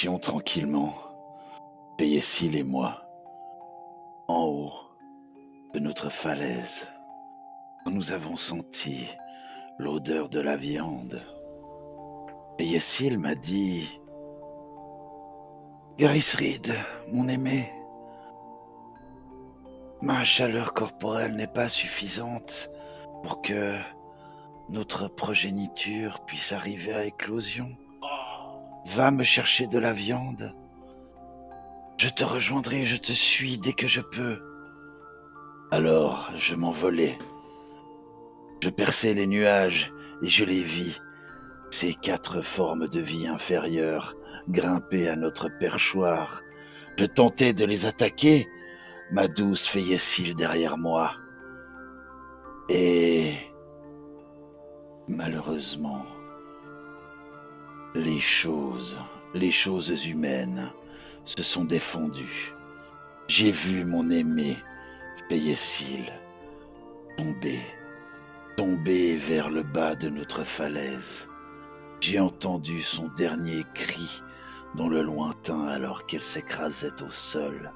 marchions tranquillement, Peyessil et moi, en haut de notre falaise, quand nous avons senti l'odeur de la viande. Peyessil m'a dit: Garisrid, mon aimé, ma chaleur corporelle n'est pas suffisante pour que notre progéniture puisse arriver à éclosion. Va me chercher de la viande. Je te rejoindrai, je te suis dès que je peux. Alors je m'envolai. Je perçai les nuages et je les vis, ces 4 formes de vie inférieures, grimper à notre perchoir. Je tentais de les attaquer, ma douce Peyessil derrière moi. Et malheureusement, les choses humaines se sont défendues. J'ai vu mon aimé Peyessil tomber vers le bas de notre falaise. J'ai entendu son dernier cri dans le lointain alors qu'elle s'écrasait au sol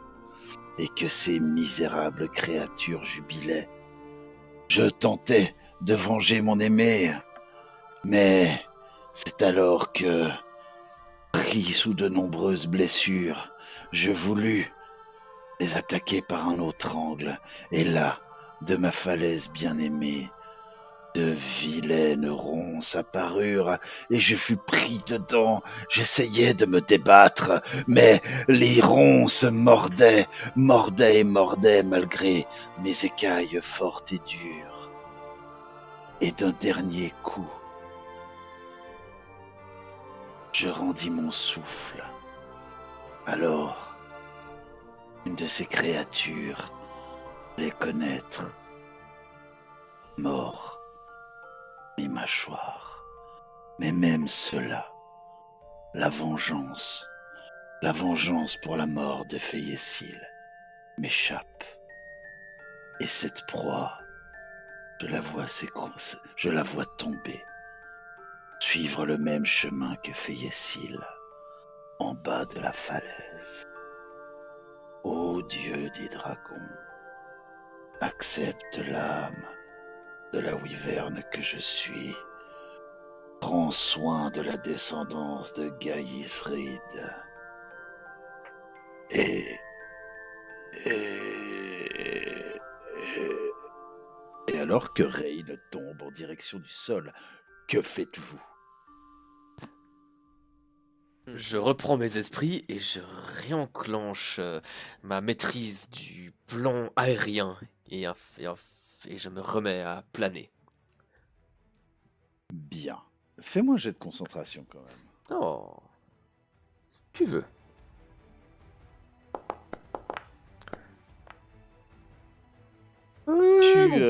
et que ces misérables créatures jubilaient. Je tentais de venger mon aimé, mais c'est alors que, pris sous de nombreuses blessures, je voulus les attaquer par un autre angle, et là, de ma falaise bien-aimée, de vilaines ronces apparurent, et je fus pris dedans. J'essayais de me débattre, mais les ronces mordaient et mordaient malgré mes écailles fortes et dures. Et d'un dernier coup, je rendis mon souffle. Alors, une de ces créatures allait connaître, mort, mes mâchoires. Mais même cela, la vengeance pour la mort de Peyessil m'échappe. Et cette proie, je la vois tomber, suivre le même chemin que Peyessil, en bas de la falaise. Ô Dieu des dragons, accepte l'âme de la wyverne que je suis. Prends soin de la descendance de Gaïsrid. Et, et, et alors que Reyn tombe en direction du sol, que faites-vous? Je reprends mes esprits et je réenclenche ma maîtrise du plan aérien et je me remets à planer. Bien. Fais-moi un jet de concentration quand même. Oh, tu veux. Tu,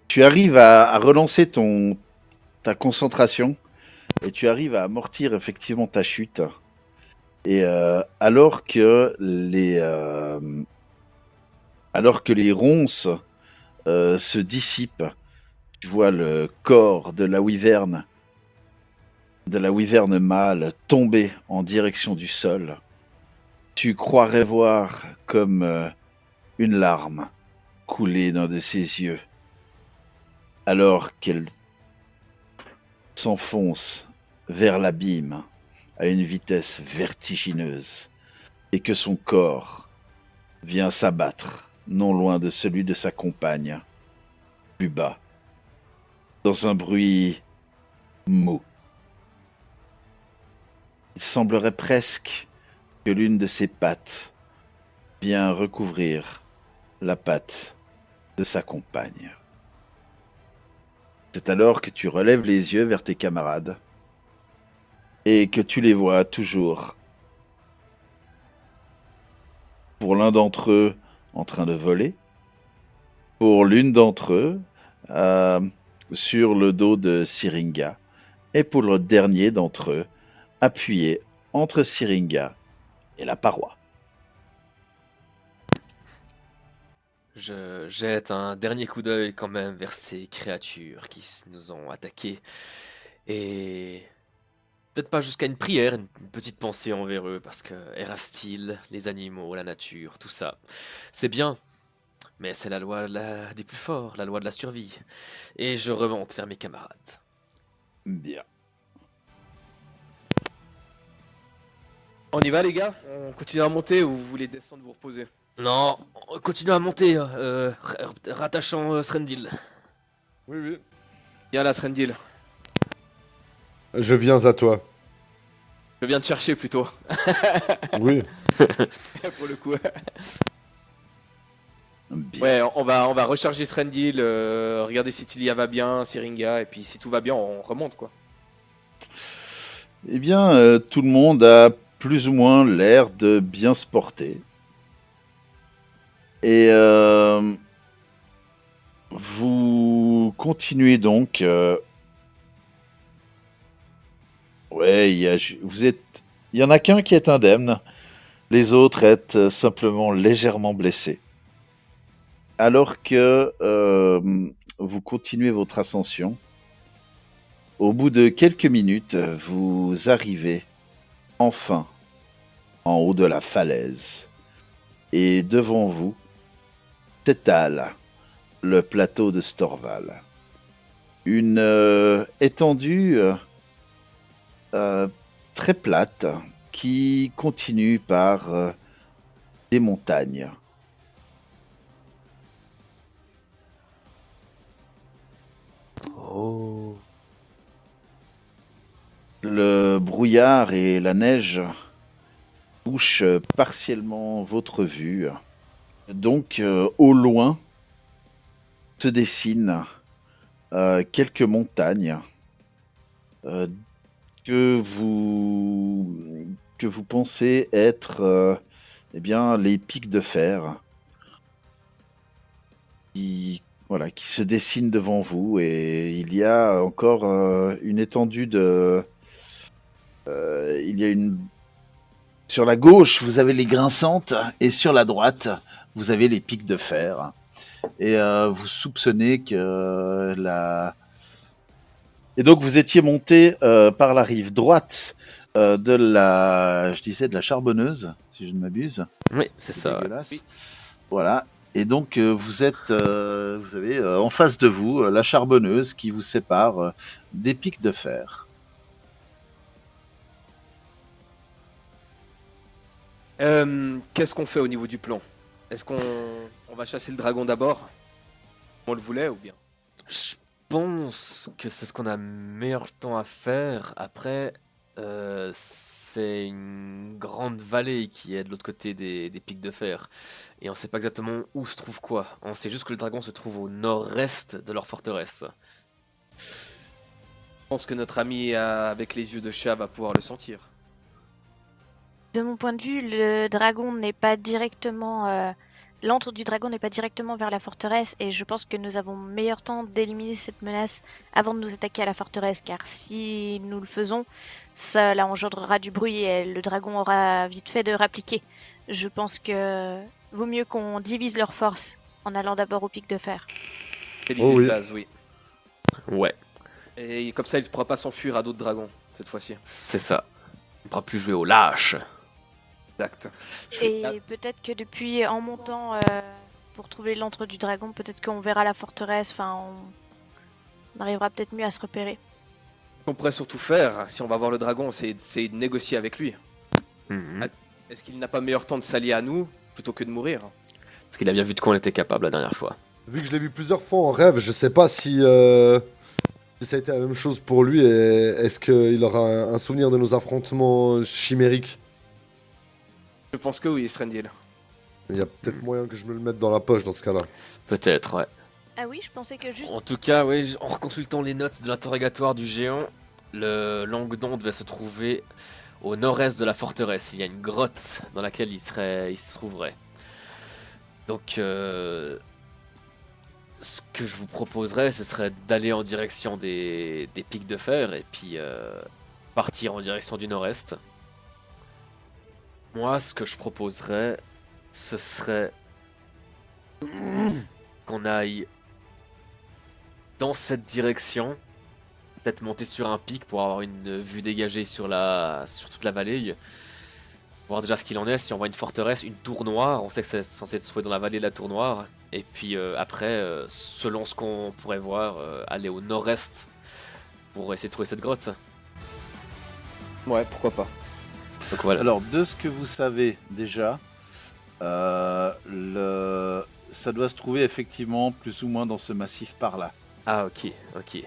tu arrives à relancer ta concentration et tu arrives à amortir effectivement ta chute. Et alors que les ronces se dissipent, tu vois le corps de la wyverne mâle tomber en direction du sol. Tu croirais voir comme une larme couler d'un de ses yeux, alors qu'elle s'enfonce vers l'abîme à une vitesse vertigineuse, et que son corps vient s'abattre non loin de celui de sa compagne, plus bas, dans un bruit mou. Il semblerait presque que l'une de ses pattes vient recouvrir la patte de sa compagne. C'est alors que tu relèves les yeux vers tes camarades et que tu les vois toujours, pour l'un d'entre eux en train de voler, pour l'une d'entre eux euh, sur le dos de Syringa, et pour le dernier d'entre eux appuyé entre Syringa et la paroi. Je jette un dernier coup d'œil quand même vers ces créatures qui nous ont attaqués et peut-être pas jusqu'à une prière, une petite pensée envers eux, parce que Erastil, les animaux, la nature, tout ça, c'est bien, mais c'est la loi des plus forts, la loi de la survie. Et je remonte vers mes camarades. Bien. On y va les gars? On continue à monter ou vous voulez descendre vous reposer? Non, continue à monter, rattachant Srendil. Oui, oui. Viens là, Srendil. Je viens à toi. Je viens te chercher plutôt. Oui. Pour le coup. Bien. Ouais, on va recharger Srendil, regarder si Tilia va bien, Syringa, et puis si tout va bien, on remonte quoi. Eh bien, tout le monde a plus ou moins l'air de bien se porter. Et vous continuez donc. Ouais, il y en a qu'un qui est indemne. Les autres êtes simplement légèrement blessés. Alors que vous continuez votre ascension, au bout de quelques minutes, vous arrivez enfin en haut de la falaise. Et devant vous s'étale le plateau de Storval. Une étendue euh, très plate qui continue par des montagnes. Oh. Le brouillard et la neige touchent partiellement votre vue. Donc, au loin, se dessinent quelques montagnes euh, que vous pensez être eh bien, les pics de fer qui, voilà, qui se dessinent devant vous. Et il y a encore une étendue de... il y a une... Sur la gauche, vous avez les grinçantes et sur la droite, vous avez les pics de fer. Et vous soupçonnez que la... Et donc vous étiez monté par la rive droite de la, je disais, de la Charbonneuse, si je ne m'abuse. Oui, c'est C'est ça. dégueulasse. Oui. Voilà. Et donc vous avez en face de vous la Charbonneuse qui vous sépare des pics de fer. Qu'est-ce qu'on fait au niveau du plan? Est-ce qu'on va chasser le dragon d'abord? On le voulait ou bien? Je pense que c'est ce qu'on a meilleur temps à faire. Après, c'est une grande vallée qui est de l'autre côté des pics de fer. Et on sait pas exactement où se trouve quoi. On sait juste que le dragon se trouve au nord-est de leur forteresse. Je pense que notre ami avec les yeux de chat va pouvoir le sentir. De mon point de vue, le dragon n'est pas directement. L'antre du dragon n'est pas directement vers la forteresse, et je pense que nous avons meilleur temps d'éliminer cette menace avant de nous attaquer à la forteresse, car si nous le faisons, cela engendrera du bruit et le dragon aura vite fait de répliquer. Je pense que vaut mieux qu'on divise leurs forces en allant d'abord au pic de fer. C'est l'idée Oh oui. de base, oui. Ouais, Et comme ça, il ne pourra pas s'enfuir à d'autres dragons cette fois-ci. c'est ça. On ne pourra plus jouer au lâche. Exact. Et peut-être que depuis, en montant pour trouver l'antre du dragon, peut-être qu'on verra la forteresse, enfin, on arrivera peut-être mieux à se repérer. Ce qu'on pourrait surtout faire, si on va voir le dragon, c'est de négocier avec lui. Mhm. Est-ce qu'il n'a pas meilleur temps de s'allier à nous plutôt que de mourir? Parce qu'il a bien vu de quoi on était capable la dernière fois. Vu que je l'ai vu plusieurs fois en rêve, je sais pas si ça a été la même chose pour lui et est-ce qu'il aura un souvenir de nos affrontements chimériques. Je pense que oui, Strandil. Il y a peut-être moyen que je me le mette dans la poche dans ce cas-là. Peut-être, ouais. Ah oui, je pensais que juste... En tout cas, oui, en reconsultant les notes de l'interrogatoire du géant, le Langdon devait se trouver au nord-est de la forteresse. Il y a une grotte dans laquelle il se trouverait. Donc, ce que je vous proposerais, ce serait d'aller en direction des pics de fer et puis partir en direction du nord-est. Moi, ce que je proposerais, ce serait qu'on aille dans cette direction peut-être monter sur un pic pour avoir une vue dégagée sur toute la vallée. Voir déjà ce qu'il en est, si on voit une forteresse, une tour noire, on sait que c'est censé se trouver dans la vallée de la tour noire. Et puis après, selon ce qu'on pourrait voir, aller au nord-est pour essayer de trouver cette grotte. Ouais, pourquoi pas. Donc voilà. Alors, de ce que vous savez déjà, ça doit se trouver effectivement plus ou moins dans ce massif par là. Ah ok, ok.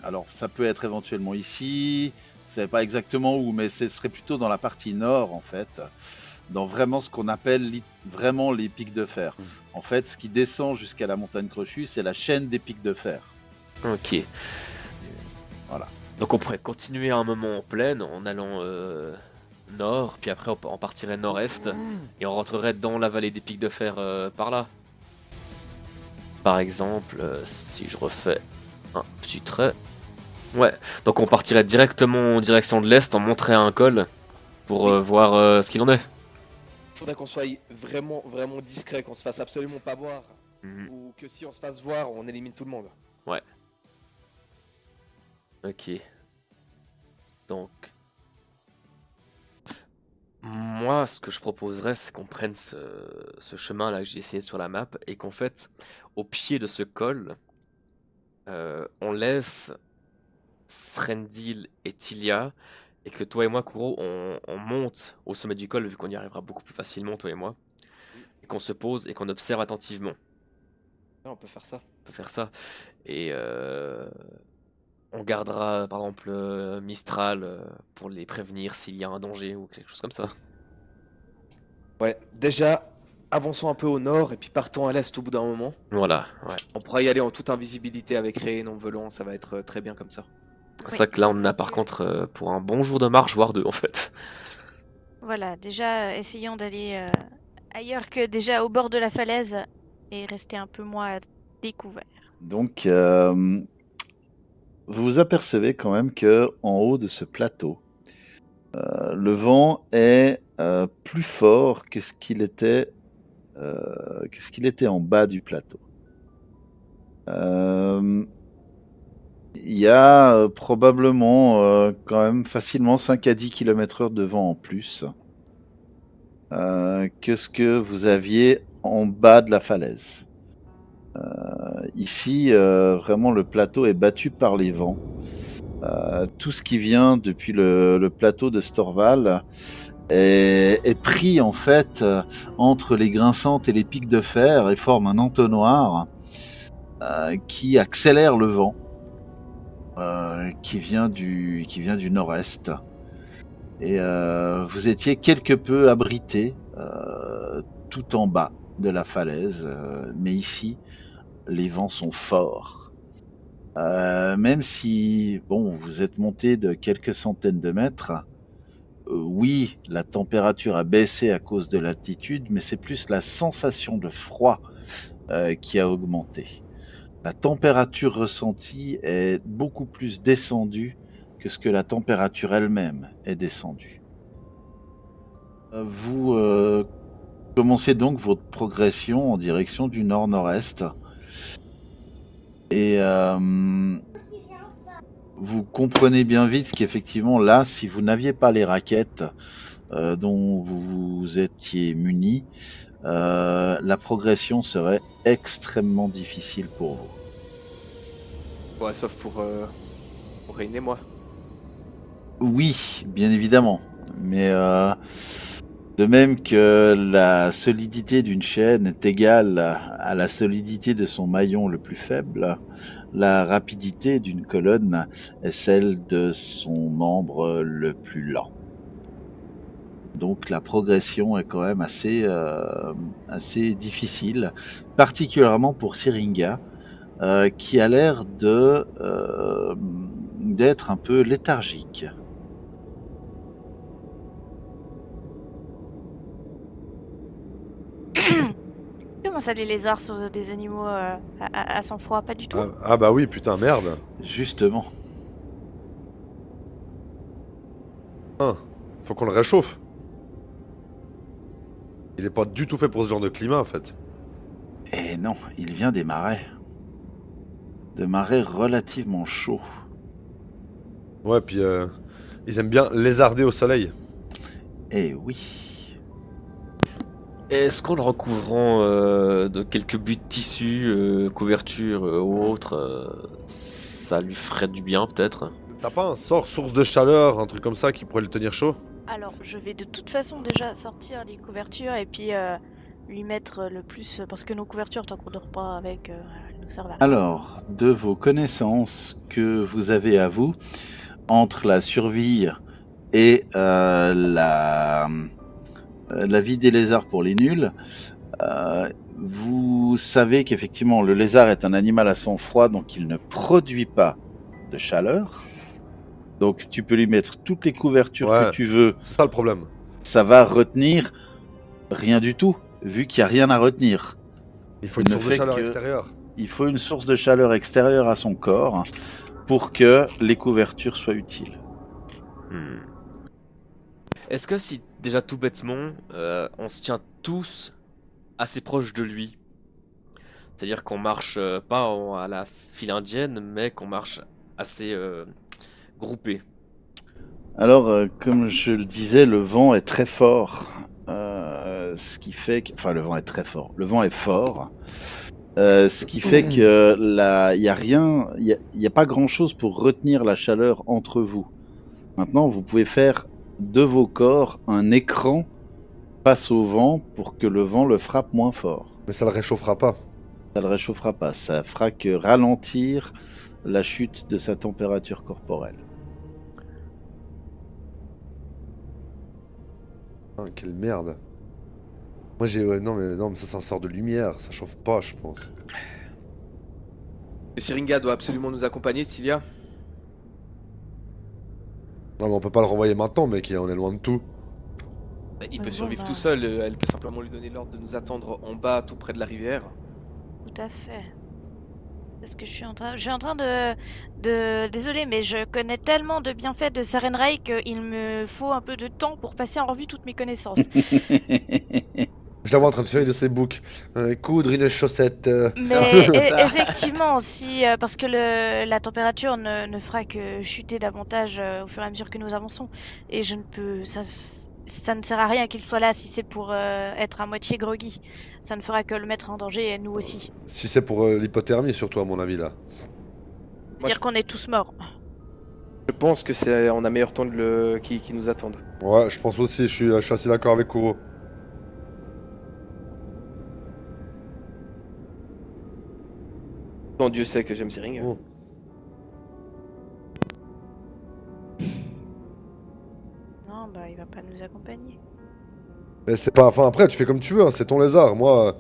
Alors, ça peut être éventuellement ici, vous savez pas exactement où, mais ce serait plutôt dans la partie nord en fait, dans vraiment ce qu'on appelle vraiment les pics de fer. En fait, ce qui descend jusqu'à la montagne crochue, c'est la chaîne des pics de fer. Ok. Voilà. Donc on pourrait continuer un moment en plaine en allant nord, puis après on partirait nord-est et on rentrerait dans la vallée des pics de fer par là. Par exemple, si je refais un petit trait. Ouais, donc on partirait directement en direction de l'est, on monterait à un col pour voir ce qu'il en est. Faudrait qu'on soit vraiment, vraiment discret, qu'on se fasse absolument pas voir. Mhm. Ou que si on se fasse voir, on élimine tout le monde. Ok. Donc, moi, ce que je proposerais, c'est qu'on prenne ce chemin là que j'ai dessiné sur la map et qu'en fait, au pied de ce col, on laisse Srendil et Tilia et que toi et moi, Kuro, on monte au sommet du col vu qu'on y arrivera beaucoup plus facilement, toi et moi, et qu'on se pose et qu'on observe attentivement. Ouais, on peut faire ça. On peut faire ça. Et on gardera par exemple Mistral pour les prévenir s'il y a un danger ou quelque chose comme ça. Ouais, déjà, avançons un peu au nord et puis partons à l'est au bout d'un moment. Voilà, ouais. On pourra y aller en toute invisibilité avec Ré en volant, ça va être très bien comme ça. C'est ça que là on en a par contre pour un bon jour de marche, voire deux en fait. Voilà, déjà, essayons d'aller ailleurs que déjà au bord de la falaise et rester un peu moins découvert. Donc, vous vous apercevez quand même que en haut de ce plateau, le vent est plus fort que ce qu'il était en bas du plateau. Il y a probablement quand même facilement 5 à 10 km/h de vent en plus que ce que vous aviez en bas de la falaise. Ici, vraiment, le plateau est battu par les vents. Tout ce qui vient depuis le plateau de Storval est pris en fait entre les grinçantes et les pics de fer et forme un entonnoir qui accélère le vent qui vient du nord-est. Et vous étiez quelque peu abrité tout en bas de la falaise, mais ici, les vents sont forts. Même si, bon, vous êtes monté de quelques centaines de mètres, oui, la température a baissé à cause de l'altitude, mais c'est plus la sensation de froid qui a augmenté. La température ressentie est beaucoup plus descendue que ce que la température elle-même est descendue. Vous commencez donc votre progression en direction du nord-nord-est. Et vous comprenez bien vite qu'effectivement là, si vous n'aviez pas les raquettes dont vous étiez munis, la progression serait extrêmement difficile pour vous. Ouais, sauf pour Rain et moi. Oui, bien évidemment. Mais de même que la solidité d'une chaîne est égale à la solidité de son maillon le plus faible, la rapidité d'une colonne est celle de son membre le plus lent. Donc la progression est quand même assez difficile, particulièrement pour Syringa, qui a l'air d'être un peu léthargique. Comment ça, les lézards sont des animaux à sang-froid? Pas du tout. Ah bah oui, putain, merde. Justement. Ah, faut qu'on le réchauffe. Il est pas du tout fait pour ce genre de climat en fait. Et non, il vient des marais. de marais relativement chauds. Ouais, puis ils aiment bien lézarder au soleil. Eh oui. Est-ce qu'en le recouvrant de quelques buts de tissu, couverture ou autre, ça lui ferait du bien peut-être? T'as pas un sort source de chaleur, un truc comme ça qui pourrait le tenir chaud? Alors, je vais de toute façon déjà sortir les couvertures et puis lui mettre le plus. Parce que nos couvertures, tant qu'on dort pas avec, elles nous servent à rien. Alors, de vos connaissances que vous avez à vous, entre la survie et la vie des lézards pour les nuls, vous savez qu'effectivement le lézard est un animal à sang froid, donc il ne produit pas de chaleur. Donc tu peux lui mettre toutes les couvertures Ouais. que tu veux, C'est ça le problème. ça va retenir rien du tout, vu qu'il n'y a rien à retenir. Il faut Il une ne source de fait chaleur que- extérieure. Il faut une source de chaleur extérieure à son corps pour que les couvertures soient utiles. Hmm. Est-ce que si, déjà tout bêtement, on se tient tous assez proches de lui? C'est-à-dire qu'on marche pas à la file indienne, mais qu'on marche assez groupé. Alors, comme je le disais, le vent est très fort. Ce qui fait que... Enfin, le vent est très fort. Le vent est fort. Ce qui fait que il y a rien, il y a pas grand-chose pour retenir la chaleur entre vous. Maintenant, vous pouvez faire de vos corps un écran face au vent pour que le vent le frappe moins fort. Mais ça le réchauffera pas. Ça le réchauffera pas. Ça fera que ralentir la chute de sa température corporelle. Ah, quelle merde. Moi j'ai... ouais, non mais ça c'est un sort de lumière, ça chauffe pas je pense. Syringa doit absolument nous accompagner, Tilia. Non mais on peut pas le renvoyer maintenant mec, on est loin de tout. Bah, il Ouais, peut bon, survivre bah. tout seul, elle peut simplement lui donner l'ordre de nous attendre en bas, tout près de la rivière. Tout à fait. Parce que je suis en train Désolée, mais je connais tellement de bienfaits de Sarenrae qu'il me faut un peu de temps pour passer en revue toutes mes connaissances. Je la vois en train de faire de ses boucs. Coudre une chaussette. Mais Ça. effectivement, si parce que la température ne fera que chuter davantage au fur et à mesure que nous avançons, et je ne peux ça ne sert à rien qu'il soit là si c'est pour être à moitié groggy. Ça ne fera que le mettre en danger et nous aussi. Si c'est pour l'hypothermie surtout à mon avis là. Moi, Dire qu'on est tous morts. je pense que c'est on a meilleur temps de qui nous attendent. Ouais je pense aussi, je suis assez d'accord avec Kuro. Non, Dieu sait que j'aime Syringa. Oh. Non, bah il va pas nous accompagner. Mais c'est pas... Enfin après tu fais comme tu veux, hein, c'est ton lézard. Moi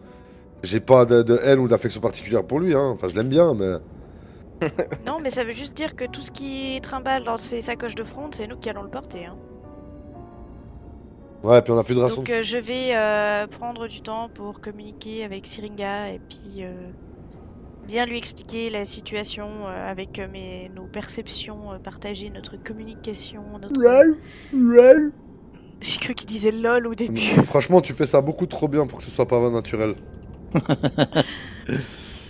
j'ai pas de haine ou d'affection particulière pour lui, hein. Enfin je l'aime bien mais... Non, mais ça veut juste dire que tout ce qui trimballe dans ces sacoches de fronde, c'est nous qui allons le porter. Hein. Ouais puis on a plus de rations. Donc je vais prendre du temps pour communiquer avec Syringa et puis bien lui expliquer la situation avec nos perceptions partagées, notre communication, notre... J'ai cru qu'il disait LOL au début. Franchement tu fais ça beaucoup trop bien pour que ce soit pas naturel.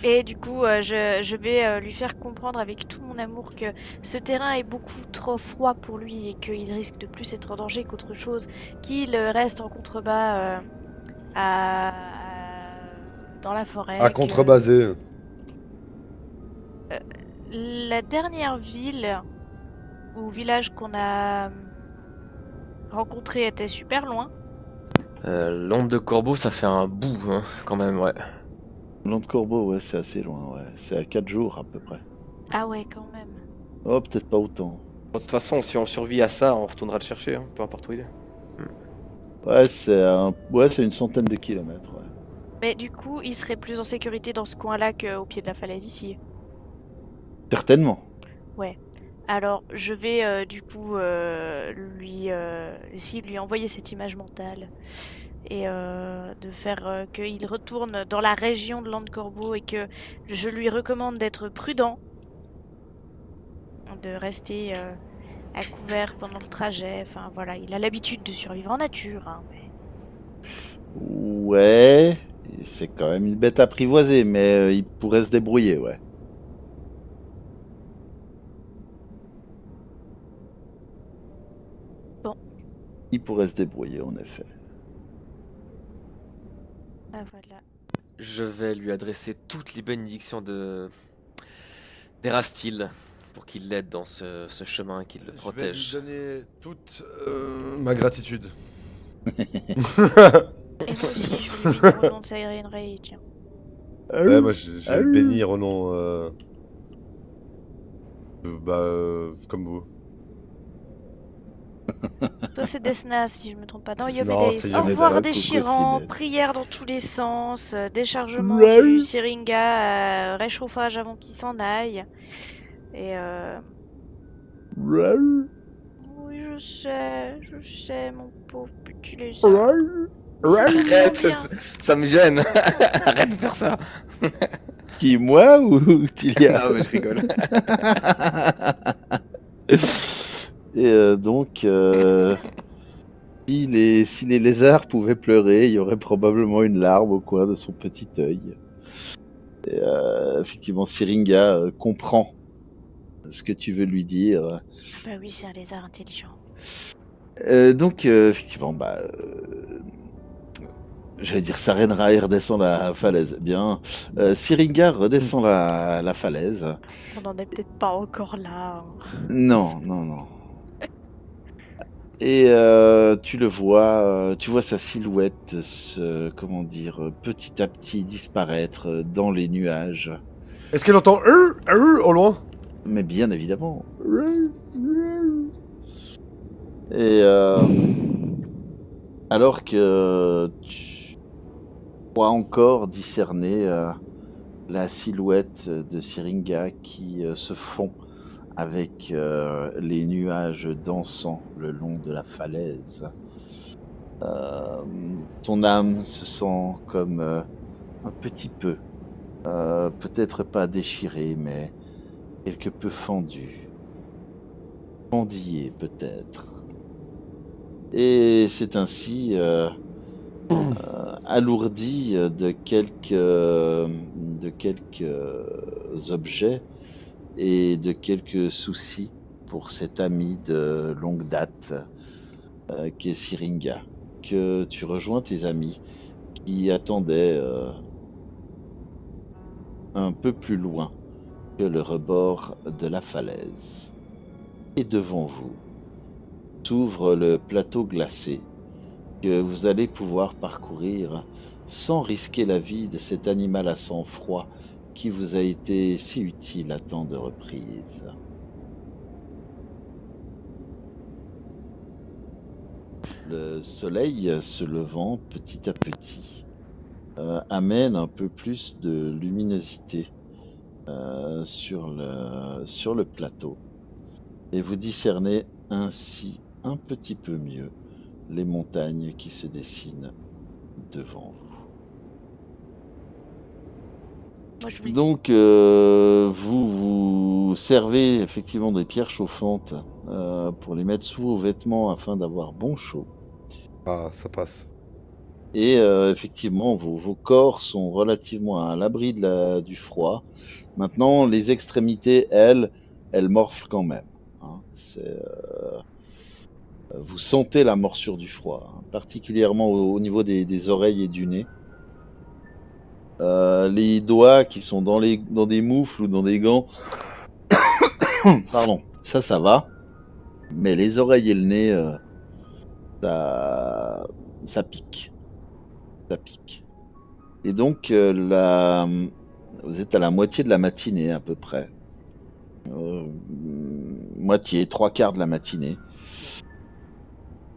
Et du coup, je vais lui faire comprendre avec tout mon amour que ce terrain est beaucoup trop froid pour lui et qu'il risque de plus être en danger qu'autre chose, qu'il reste en contrebas dans la forêt. À que contrebaser. La dernière ville ou village qu'on a rencontré était super loin. L'onde de corbeau, ça fait un bout, hein, quand même, ouais. Long de Corbeau, ouais, c'est assez loin, ouais. C'est à 4 jours à peu près. Ah ouais, quand même. Oh, peut-être pas autant. De toute façon, si on survit à ça, on retournera le chercher, hein, peu importe où il est. Ouais, c'est une centaine de kilomètres, ouais. Mais du coup, il serait plus en sécurité dans ce coin-là qu'au pied de la falaise ici. Certainement. Alors, je vais du coup essayer de lui envoyer cette image mentale et de faire qu'il retourne dans la région de Landcorbeau et que je lui recommande d'être prudent, de rester à couvert pendant le trajet. Enfin voilà, il a l'habitude de survivre en nature. Hein, mais... Ouais, c'est quand même une bête apprivoisée, mais il pourrait se débrouiller, ouais. Il pourrait se débrouiller, en effet. Ah, voilà. Je vais lui adresser toutes les bénédictions d'Erastil pour qu'il l'aide dans ce chemin, qu'il le protège. Je vais lui donner toute ma gratitude. Et moi aussi, je vais lui dire au nom de Siren Ray, tiens. Ouais, moi je vais le bénir au nom. Comme vous. Toi, c'est Desna, si je me trompe pas. Non, Non, Yomedays. c'est Au Yomedays. revoir Coucou, déchirant, Sinel. prière dans tous les sens, déchargement du Syringa, réchauffage avant qu'il s'en aille. Et oui, je sais, mon pauvre petit lézard. Mais c'est tout Arrête, bien. ça me gêne. Arrête de faire ça. Qui, moi ou Tilia? Ah, mais je rigole. Et donc, si les lézards pouvaient pleurer, il y aurait probablement une larme au coin de son petit œil. Et, effectivement, Syringa comprend ce que tu veux lui dire. Bah oui, c'est un lézard intelligent. Donc, effectivement, j'allais dire Sarenrae redescend la falaise. Bien, Syringa redescend la falaise. On n'en est peut-être pas encore là. Hein. Non, non, non. Et tu le vois, tu vois sa silhouette comment dire, petit à petit disparaître dans les nuages. Est-ce qu'elle entend au loin? Mais bien évidemment. Et alors que tu crois encore discerner la silhouette de Syringa qui se fond avec les nuages dansant le long de la falaise. Ton âme se sent comme un petit peu, peut-être pas déchirée, mais quelque peu fendue, fendillée peut-être. Et c'est ainsi alourdi de quelques objets et de quelques soucis pour cet ami de longue date qu'est Syringa, que tu rejoins tes amis qui attendaient un peu plus loin que le rebord de la falaise. Et devant vous s'ouvre le plateau glacé que vous allez pouvoir parcourir sans risquer la vie de cet animal à sang froid qui vous a été si utile à tant de reprises. Le soleil se levant petit à petit amène un peu plus de luminosité sur le plateau et vous discernez ainsi un petit peu mieux les montagnes qui se dessinent devant vous. Moi, je vous Donc, vous servez effectivement des pierres chauffantes pour les mettre sous vos vêtements afin d'avoir bon chaud. Ah, ça passe. Et effectivement, vos corps sont relativement à l'abri du froid. Maintenant, les extrémités, elles morflent quand même. Hein. Vous sentez la morsure du froid, hein, particulièrement au niveau des oreilles et du nez. Les doigts qui sont dans des moufles ou dans des gants, pardon, ça va. Mais les oreilles et le nez, ça pique. Ça pique. Et donc, vous êtes à la moitié de la matinée à peu près. Moitié, 3/4 de la matinée.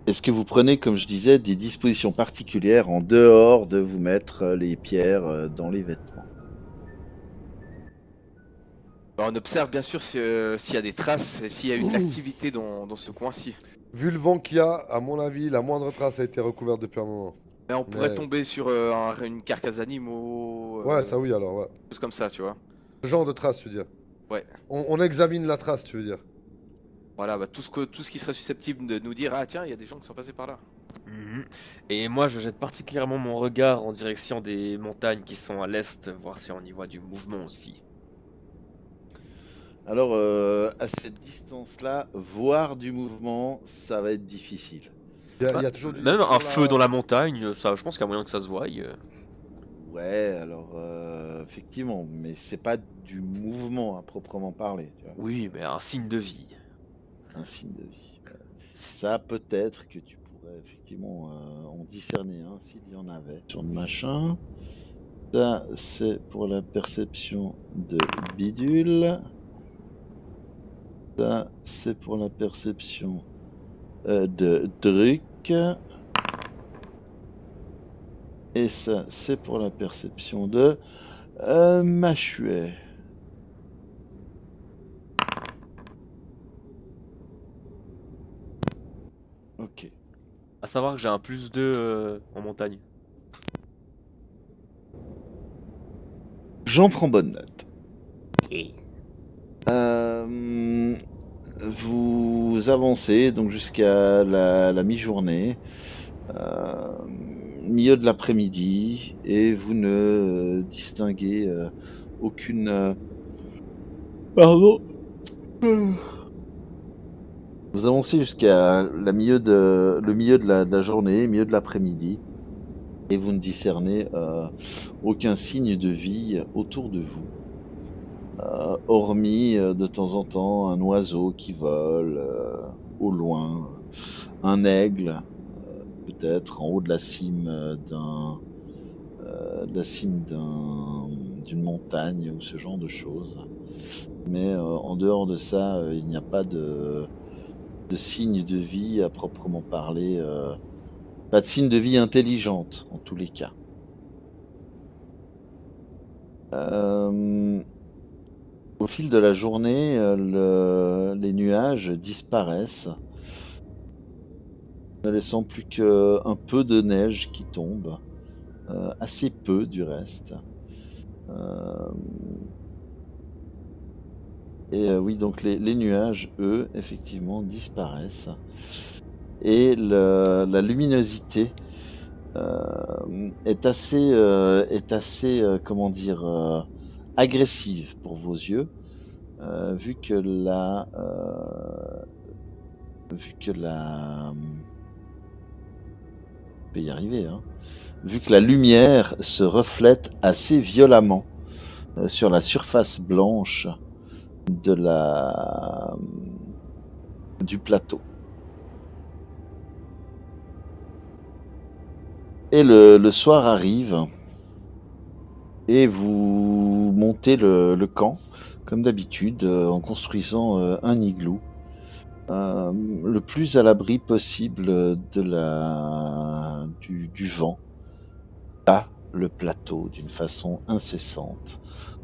Est-ce que vous prenez, comme je disais, des dispositions particulières en dehors de vous mettre les pierres dans les vêtements? On observe bien sûr s'il y a des traces et s'il y a eu de l'activité dans ce coin-ci. Vu le vent qu'il y a, à mon avis, la moindre trace a été recouverte depuis un moment. Mais on pourrait Ouais. tomber sur une carcasse d'animaux. Ouais, ça oui alors, ouais. Choses comme ça, tu vois. Ce genre de trace, tu veux dire. Ouais. On examine la trace, tu veux dire. Voilà, tout ce qui serait susceptible de nous dire, ah tiens, il y a des gens qui sont passés par là. Mhm. Et moi, je jette particulièrement mon regard en direction des montagnes qui sont à l'est, voir si on y voit du mouvement aussi. Alors, à cette distance-là, voir du mouvement, ça va être difficile. Il y a toujours du Même monde un sur feu dans la montagne, ça, je pense qu'il y a moyen que ça se voie. Ouais, alors effectivement, mais c'est pas du mouvement à proprement parler, tu vois. Oui, mais un signe de vie. Un signe de vie. Ça, peut-être que tu pourrais effectivement en discerner un s'il y en avait. Sur le machin. Ça, c'est pour la perception de bidule. Ça, c'est pour la perception de truc. Et ça, c'est pour la perception de machuet. Ok. À savoir que j'ai un +2 en montagne. J'en prends bonne note. Vous avancez donc jusqu'à la mi-journée, milieu de l'après-midi, et vous ne distinguez aucune. Pardon. Vous avancez jusqu'à le milieu de la journée, milieu de l'après-midi, et vous ne discernez aucun signe de vie autour de vous. Hormis de temps en temps un oiseau qui vole au loin, un aigle, peut-être en haut de la cime d'une montagne ou ce genre de choses. Mais en dehors de ça, il n'y a pas de signe de vie à proprement parler, pas de signe de vie intelligente en tous les cas. Au fil de la journée, les nuages disparaissent, ne laissant plus qu'un peu de neige qui tombe, assez peu du reste. Oui, donc les nuages, eux, effectivement, disparaissent. Et la luminosité est assez, comment dire, agressive pour vos yeux, vu que je vais y arriver, hein. Vu que la lumière se reflète assez violemment sur la surface blanche du plateau. Et le soir arrive, et vous montez le camp, comme d'habitude, en construisant un igloo, le plus à l'abri possible du vent, à le plateau d'une façon incessante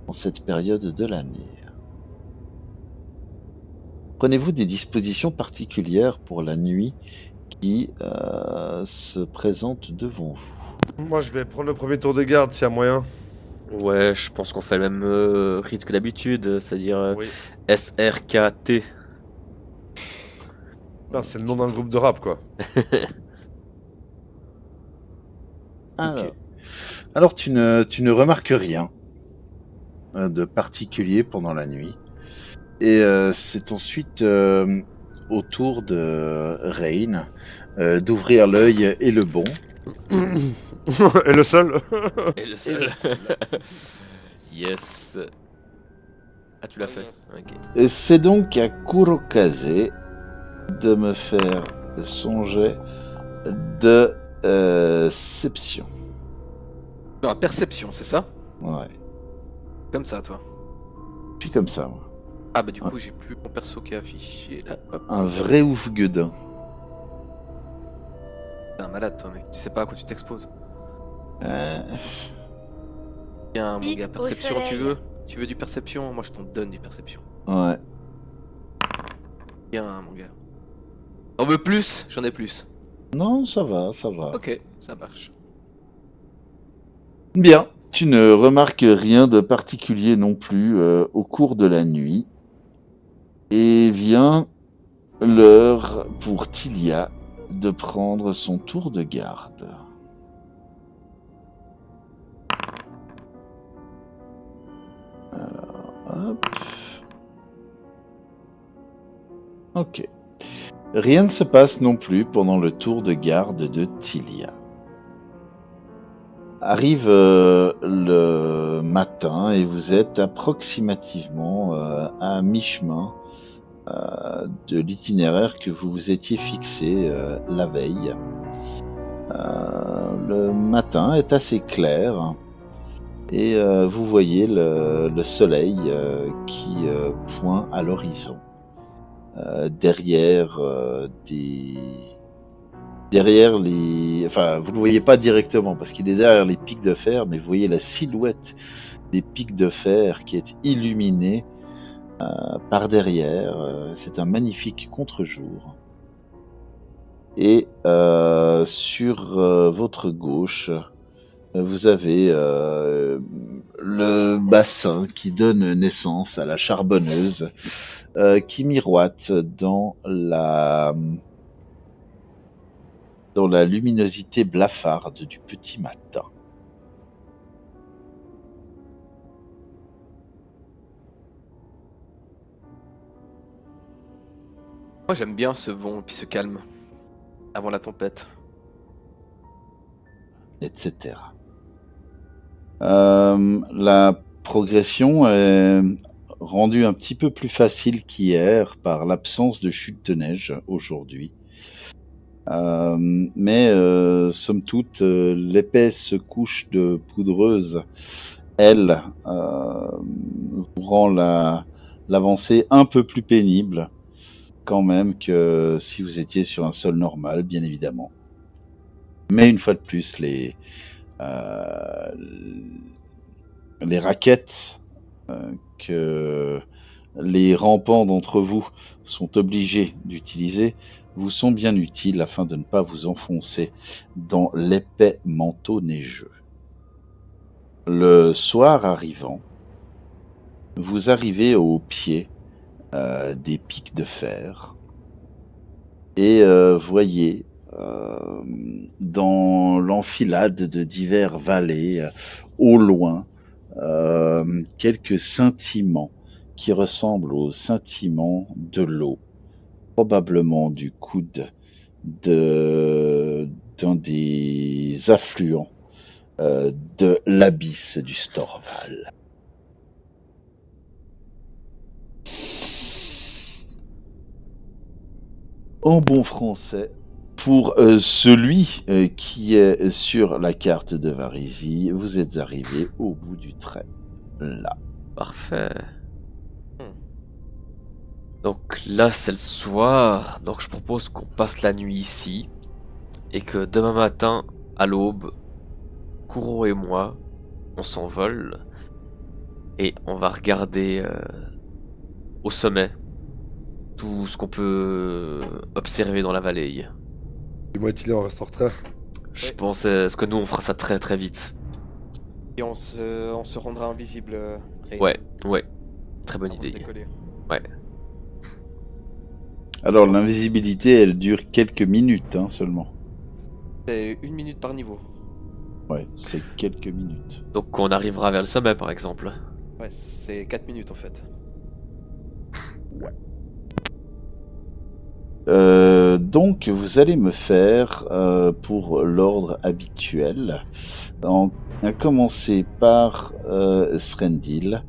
en cette période de l'année. Prenez-vous des dispositions particulières pour la nuit qui se présente devant vous? Moi, je vais prendre le premier tour de garde s'il y a moyen. Ouais, je pense qu'on fait le même rythme que d'habitude, c'est-à-dire Oui. SRKT. Putain, c'est le nom d'un groupe de rap, quoi. Alors tu ne remarques rien de particulier pendant la nuit. Et c'est ensuite au tour de Rain d'ouvrir l'œil et le bon. Et le seul Et le seul. Yes. Ah, tu l'as fait. Ok. Et c'est donc à Kurokaze de me faire songer de Ception. Non, perception, c'est ça? Ouais, Comme ça, toi. je suis comme ça, moi. Ah bah du coup, j'ai plus mon perso qui est affiché là. Hop. Un vrai ouf gueudin. T'es un malade, toi, mec. Tu sais pas à quoi tu t'exposes. Tiens, mon Dis gars, au perception, tu soleil. veux? Tu veux du perception? Moi, je t'en donne du perception. Ouais. Tiens, mon gars. On veut plus? J'en ai plus. Non, ça va, ça va. Ok, ça marche. Bien, tu ne remarques rien de particulier non plus au cours de la nuit. Et vient l'heure pour Tilia de prendre son tour de garde. Alors, hop. Ok. Rien ne se passe non plus pendant le tour de garde de Tilia. Arrive le matin et vous êtes approximativement à mi-chemin de l'itinéraire que vous vous étiez fixé la veille. Le matin est assez clair et vous voyez le soleil qui pointe à l'horizon. Derrière les... Enfin, vous ne le voyez pas directement parce qu'il est derrière les pics de fer, mais vous voyez la silhouette des pics de fer qui est illuminée par derrière. C'est un magnifique contre-jour. Et sur votre gauche, vous avez le bassin qui donne naissance à la charbonneuse qui miroite dans la luminosité blafarde du petit matin. Moi, j'aime bien ce vent puis ce calme avant la tempête. Etc. La progression est rendue un petit peu plus facile qu'hier par l'absence de chute de neige aujourd'hui. Mais somme toute, l'épaisse couche de poudreuse, elle, vous rend l'avancée un peu plus pénible quand même que si vous étiez sur un sol normal, bien évidemment. Mais une fois de plus, les raquettes que les rampants d'entre vous sont obligés d'utiliser vous sont bien utiles afin de ne pas vous enfoncer dans l'épais manteau neigeux. Le soir arrivant, vous arrivez au pied des pics de fer et voyez dans l'enfilade de divers vallées, au loin, quelques scintillements qui ressemblent aux scintillements de l'eau, probablement du coude d'un des affluents de l'abysse du Storval. En bon français, pour celui qui est sur la carte de Varizy, vous êtes arrivé au bout du trait. Là. Parfait. Donc là, c'est le soir. Donc je propose qu'on passe la nuit ici. Et que demain matin, à l'aube, Kuro et moi, on s'envole. Et on va regarder au sommet tout ce qu'on peut observer dans la vallée. Dis-moi, Tilly, on reste en retrait. Je Ouais. pense est-ce que nous on fera ça très très vite. Et on se rendra invisible. Ray, Ouais. Très bonne avant de idée. décoller. Alors l'invisibilité, elle dure quelques minutes seulement. C'est 1 minute par niveau. Ouais, c'est quelques minutes. Donc on arrivera vers le sommet par exemple. Ouais, c'est 4 minutes en fait. Donc vous allez me faire pour l'ordre habituel, à commencer par Srendil,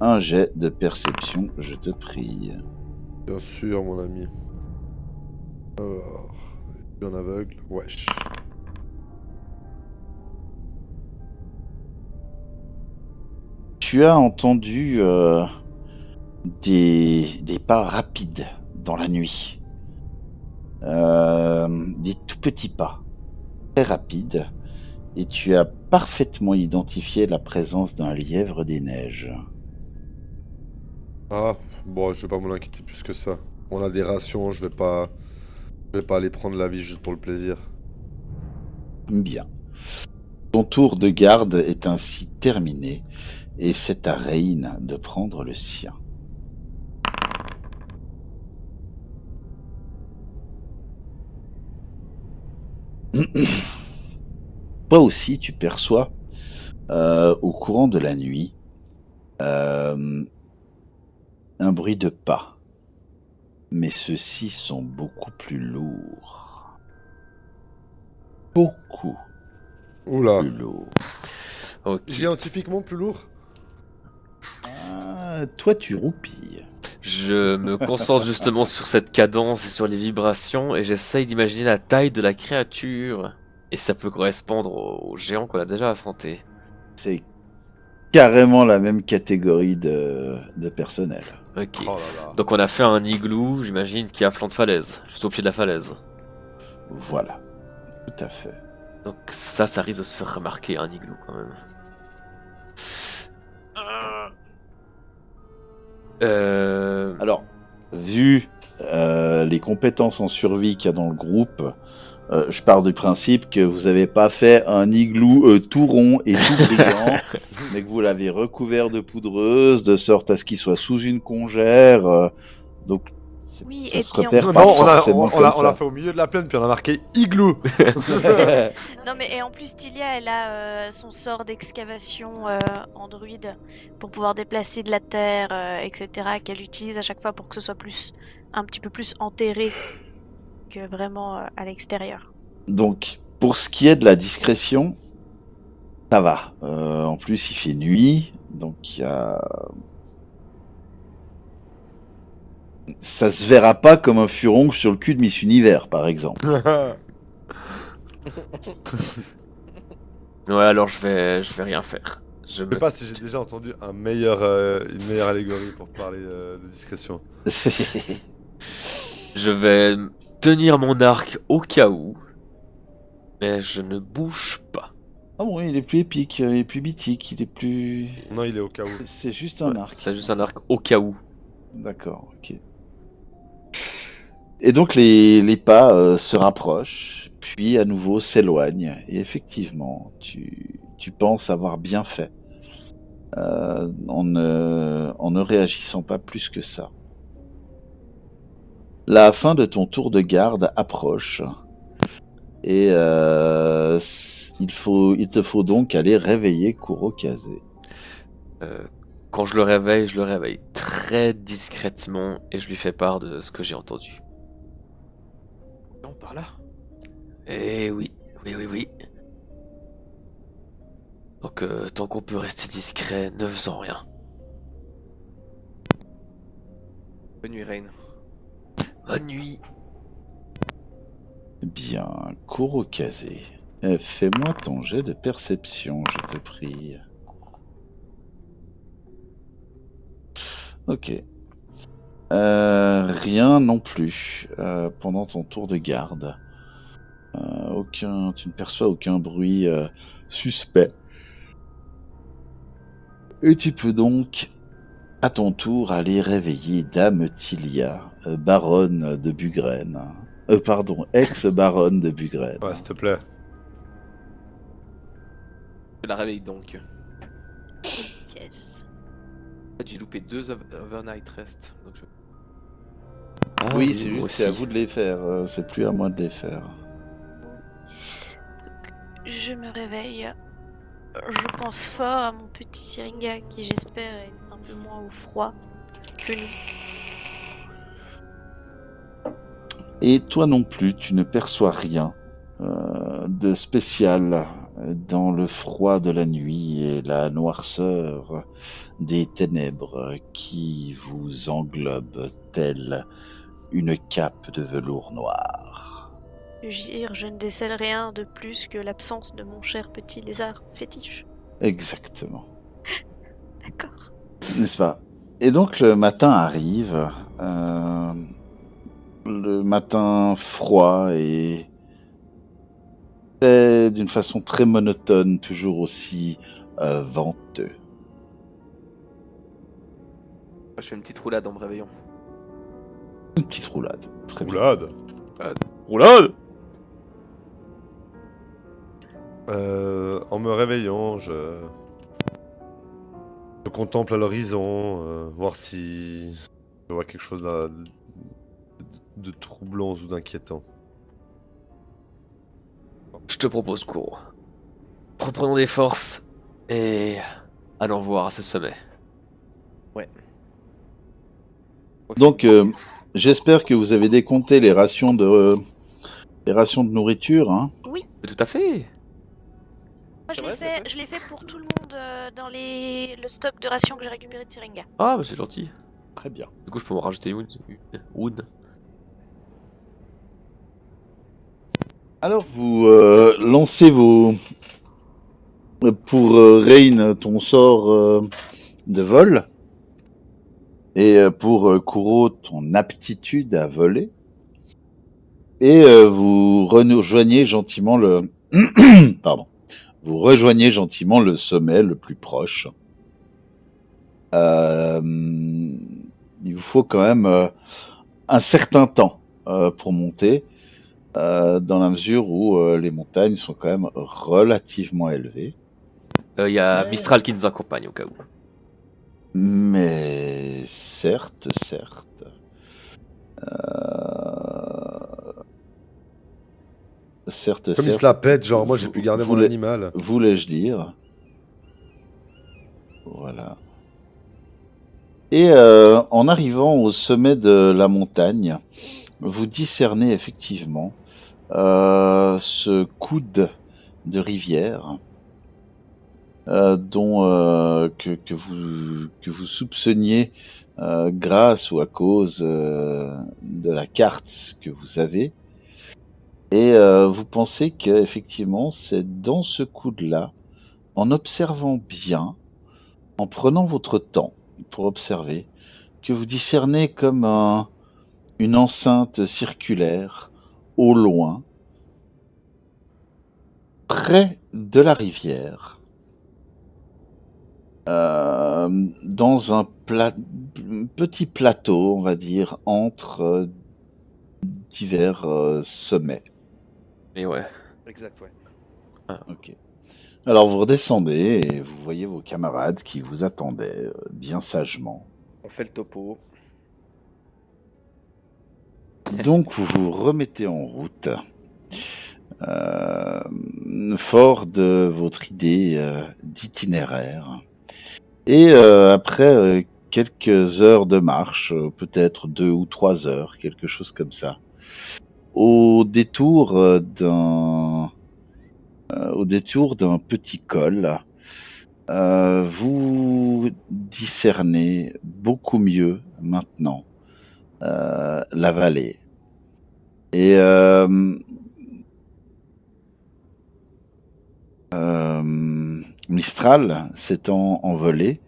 un jet de perception, je te prie. Bien sûr, mon ami. Alors, je suis en aveugle. Wesh. Tu as entendu des pas rapides dans la nuit. Des tout petits pas, très rapides, et tu as parfaitement identifié la présence d'un lièvre des neiges. Ah, bon, je vais pas m'en inquiéter plus que ça. On a des rations, je vais pas aller prendre la vie juste pour le plaisir. Bien. Ton tour de garde est ainsi terminé, et c'est à Rain de prendre le sien. Toi aussi, tu perçois, au courant de la nuit, un bruit de pas. Mais ceux-ci sont beaucoup plus lourds. Beaucoup Oula. plus lourds. Ok. Scientifiquement plus lourd? Toi, tu roupilles. Je me concentre justement sur cette cadence et sur les vibrations et j'essaye d'imaginer la taille de la créature. Et ça peut correspondre au géant qu'on a déjà affronté. C'est carrément la même catégorie de personnel. Ok. Oh là là. Donc on a fait un igloo, j'imagine, qui est à flanc de falaise, juste au pied de la falaise. Voilà, tout à fait. Donc ça risque de se faire remarquer, un igloo quand même. Alors, vu les compétences en survie qu'il y a dans le groupe, je pars du principe que vous n'avez pas fait un igloo tout rond et tout brillant, mais que vous l'avez recouvert de poudreuse, de sorte à ce qu'il soit sous une congère. Donc, Oui, ça et se puis repère Non, pas on l'a forcément comme on l'a ça. fait au milieu de la plaine, puis on a marqué igloo. Non mais et en plus Tilia elle a son sort d'excavation en druide pour pouvoir déplacer de la terre etc. qu'elle utilise à chaque fois pour que ce soit un petit peu plus enterré que vraiment à l'extérieur. Donc, pour ce qui est de la discrétion, ça va. En plus, il fait nuit, donc il y a... ça se verra pas comme un furoncle sur le cul de Miss Univers, par exemple. Ouais, alors je vais rien faire. Je Je me... sais pas si j'ai déjà entendu une meilleure allégorie pour parler de discrétion. je vais tenir mon arc au cas où, mais je ne bouge pas. Ah bon, il est plus épique, il est plus mythique, il est plus... Non, il est au cas où. C'est juste un Ouais, arc. c'est juste un arc au cas où. D'accord, ok. Et donc les pas se rapprochent, puis à nouveau s'éloignent. Et effectivement, tu penses avoir bien fait en ne réagissant pas plus que ça. La fin de ton tour de garde approche. Et il te faut donc aller réveiller Kurokaze. Quand je le réveille très discrètement et je lui fais part de ce que j'ai entendu. Non, par là. Eh oui. Donc tant qu'on peut rester discret, ne faisons rien. Bonne nuit, Rain. Bonne nuit. Bien, Kurokaze, fais-moi ton jet de perception, je te prie. Ok. Rien non plus pendant ton tour de garde. Tu ne perçois aucun bruit suspect. Et tu peux donc, à ton tour, aller réveiller Dame Tilia, baronne de Bugraine. Pardon, ex-baronne de Bugraine. Ouais, s'il te plaît. Je la réveille donc. Yes. En fait, j'ai loupé 2 overnight rest. Donc je... Ah Oui, c'est moi juste, c'est à aussi. vous de les faire, c'est plus à moi de les faire. Je me réveille. Je pense fort à mon petit Syringa qui j'espère est un peu moins au froid que nous. Et toi non plus, tu ne perçois rien de spécial dans le froid de la nuit et la noirceur des ténèbres qui vous englobent telle une cape de velours noir. Je ne décèle rien de plus que l'absence de mon cher petit lézard fétiche. Exactement. D'accord. N'est-ce pas? Et donc le matin arrive, le matin froid et fait d'une façon très monotone, toujours aussi venteux. Je fais une petite roulade en me réveillant. Une petite roulade, très bien. Roulade. Roulade. En me réveillant, je contemple à l'horizon, voir si je vois quelque chose de troublant ou d'inquiétant. Je te propose court. Reprenons des forces et allons voir à ce sommet. Donc, j'espère que vous avez décompté les rations de nourriture. Hein. Tout à fait. Moi, C'est vrai, c'est fait. je l'ai fait pour tout le monde dans le stock de rations que j'ai récupéré de Syringa. Ah, bah c'est gentil. Très bien. Du coup, je peux me rajouter une. Alors, vous lancez vos... Pour Rain, ton sort de vol. Et pour Kuro, ton aptitude à voler. Et vous rejoignez gentiment le... Pardon. Vous rejoignez gentiment le sommet le plus proche. Il vous faut quand même un certain temps pour monter, dans la mesure où les montagnes sont quand même relativement élevées. Il y a Mistral qui nous accompagne au cas où. Mais certes. Certes, Comme il certes. se la pète, genre moi j'ai pu garder mon Voulais- animal. Voulais-je dire. Voilà. Et en arrivant au sommet de la montagne, vous discernez effectivement ce coude de rivière que vous soupçonniez grâce ou à cause de la carte que vous avez. Et vous pensez qu'effectivement, c'est dans ce coude-là, en observant bien, en prenant votre temps pour observer, que vous discernez comme une enceinte circulaire au loin, près de la rivière, dans un petit plateau, on va dire, entre divers sommets. Mais ouais. Exact, ouais. Ok. Alors vous redescendez et vous voyez vos camarades qui vous attendaient bien sagement. On fait le topo. Donc vous vous remettez en route, fort de votre idée d'itinéraire. Et après quelques heures de marche, peut-être 2 ou 3 heures, quelque chose comme ça, au détour d'un petit col, vous discernez beaucoup mieux maintenant la vallée. Et Mistral, s'étant envolé,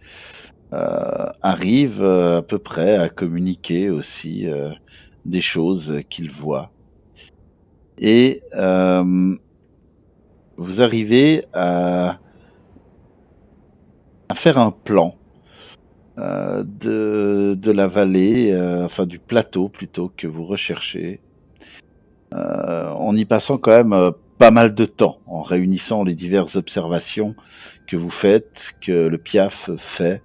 arrive à peu près à communiquer aussi des choses qu'il voit. Et vous arrivez à faire un plan de la vallée, enfin du plateau plutôt que vous recherchez, en y passant quand même pas mal de temps, en réunissant les diverses observations que vous faites, que le Piaf fait,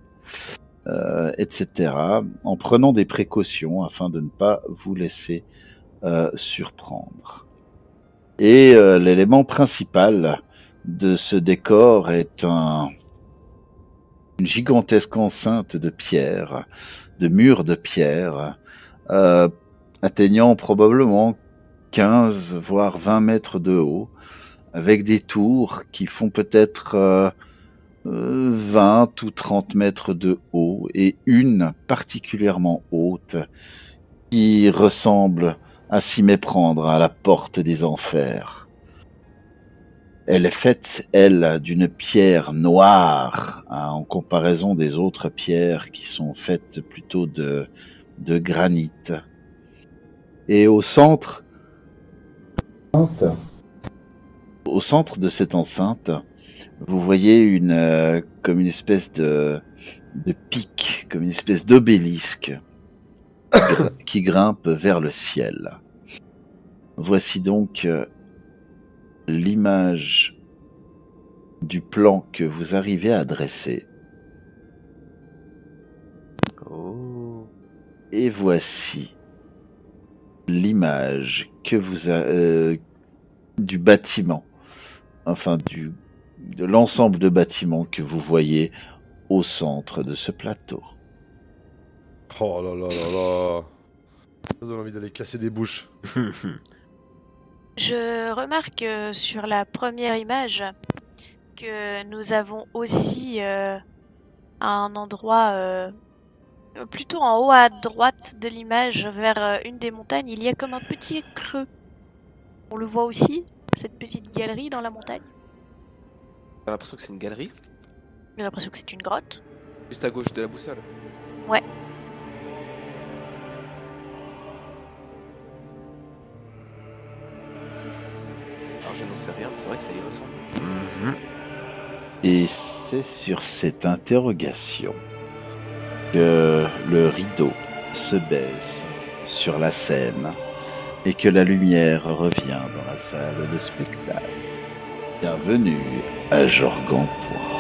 etc., en prenant des précautions afin de ne pas vous laisser surprendre. Et l'élément principal de ce décor est une gigantesque enceinte de pierre, de murs de pierre, atteignant probablement 15 voire 20 mètres de haut, avec des tours qui font peut-être 20 ou 30 mètres de haut, et une particulièrement haute qui ressemble à s'y méprendre à la porte des enfers. Elle est faite, elle, d'une pierre noire, hein, en comparaison des autres pierres qui sont faites plutôt de granit. Et au centre de cette enceinte, vous voyez comme une espèce de pic, comme une espèce d'obélisque qui grimpe vers le ciel. Voici donc l'image du plan que vous arrivez à dresser. Oh. Et voici l'image que du bâtiment, enfin de l'ensemble de bâtiments que vous voyez au centre de ce plateau. Oh là là là là. Ça donne envie d'aller casser des bouches. Je remarque sur la première image que nous avons aussi un endroit plutôt en haut à droite de l'image vers une des montagnes, il y a comme un petit creux. On le voit aussi, cette petite galerie dans la montagne. J'ai l'impression que c'est une galerie, J'ai l'impression que c'est une grotte. juste à gauche de la boussole. Ouais. Alors je n'en sais rien, mais c'est vrai que ça y ressemble. Mhm. Et c'est sur cette interrogation que le rideau se baisse sur la scène et que la lumière revient dans la salle de spectacle. Bienvenue à Jorganpoint.